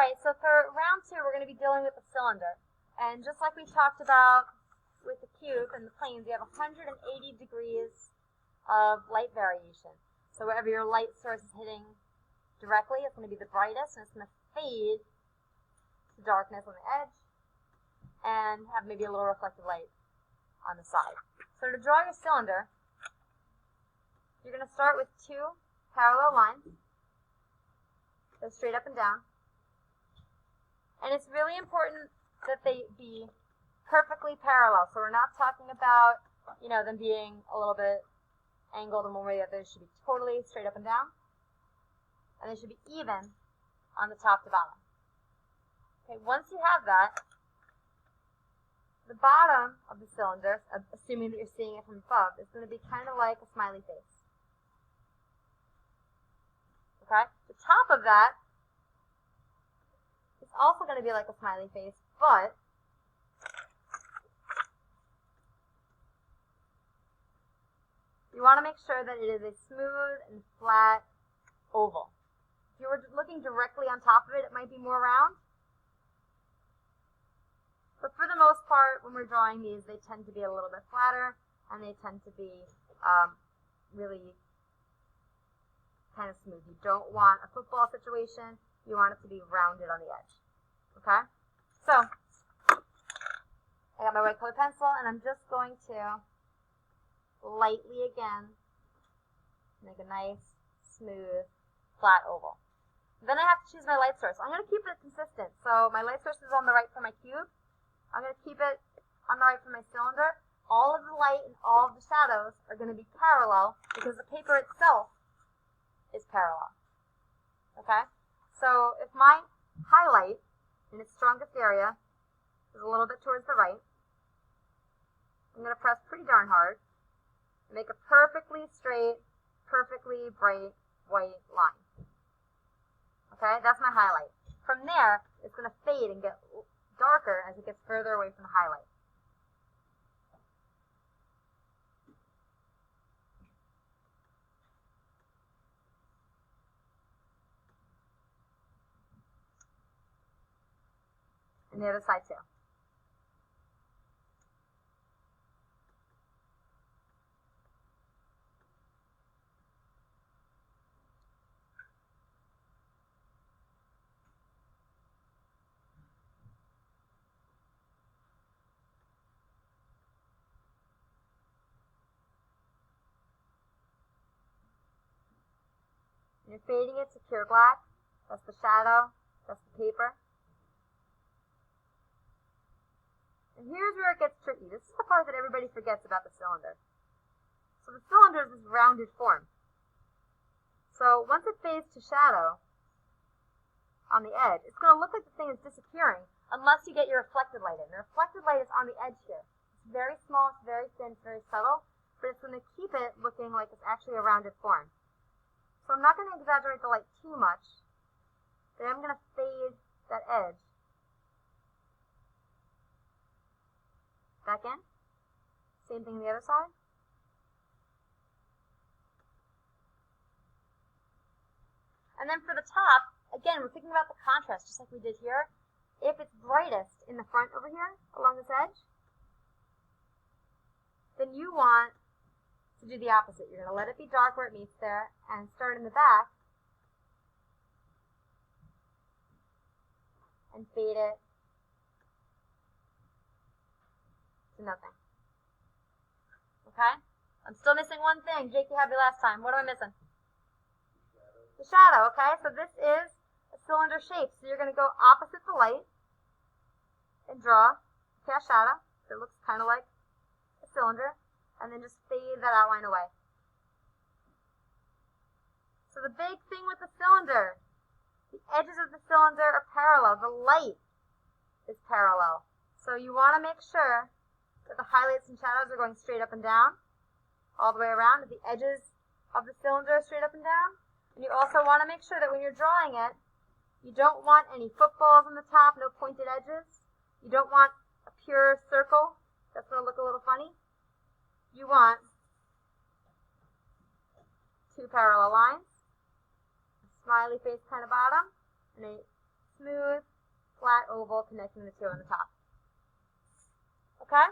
right, so for round 2, we're going to be dealing with the cylinder. And just like we talked about with the cube and the planes, you have 180 degrees of light variation. So wherever your light source is hitting directly, it's going to be the brightest, and it's going to fade to darkness on the edge and have maybe a little reflected light on the side. So to draw your cylinder, you're going to start with 2 parallel lines. Go straight up and down. And it's really important that they be perfectly parallel. So we're not talking about, them being a little bit angled in one way or the other. They should be totally straight up and down. And they should be even on the top to bottom. Okay, once you have that, the bottom of the cylinder, assuming that you're seeing it from above, is going to be kind of like a smiley face. Okay? The top of that is also going to be like a smiley face, but you want to make sure that it is a smooth and flat oval. If you were looking directly on top of it, it might be more round. But for the most part, when we're drawing these, they tend to be a little bit flatter, and they tend to be really kind of smooth. You don't want a football situation. You want it to be rounded on the edge. Okay? So, I got my white colored pencil, and I'm just going to lightly again make a nice, smooth, flat oval. Then I have to choose my light source. I'm going to keep it consistent. So my light source is on the right for my cube. I'm going to keep it on the right for my cylinder. All of the light and all of the shadows are going to be parallel because the paper itself is parallel. Okay? So if my highlight in its strongest area is a little bit towards the right, I'm going to press pretty darn hard and make a perfectly straight, perfectly bright white line. Okay? That's my highlight. From there, it's going to fade and get darker as it gets further away from the highlight. And the other side too. And you're fading it to pure black. That's the shadow. That's the paper. And here's where it gets tricky. This is the part that everybody forgets about the cylinder. So the cylinder is this rounded form. So once it fades to shadow on the edge, it's going to look like the thing is disappearing unless you get your reflected light in. The reflected light is on the edge here. It's very small, it's very thin, it's very subtle, but it's going to keep it looking like it's actually a rounded form. So I'm not going to exaggerate the light too much, but I'm going to fade that edge back in. Same thing on the other side. And then for the top, again, we're thinking about the contrast, just like we did here. If it's brightest in the front over here, along this edge, then you want to do the opposite. You're going to let it be dark where it meets there, and start in the back, and fade it to nothing. Okay? I'm still missing one thing. Jake, you had me last time. What am I missing? The shadow, okay? So this is a cylinder shape. So you're going to go opposite the light and draw a cast shadow that looks kind of like a cylinder, and then just fade that outline away. So the big thing with the cylinder, the edges of the cylinder are parallel. The light is parallel. So you want to make sure that the highlights and shadows are going straight up and down, all the way around, that the edges of the cylinder are straight up and down. And you also want to make sure that when you're drawing it, you don't want any footballs on the top, no pointed edges. You don't want a pure circle. That's going to look a little funny. You want 2 parallel lines, a smiley face kind of bottom, and a smooth, flat oval connecting the two on the top. Okay?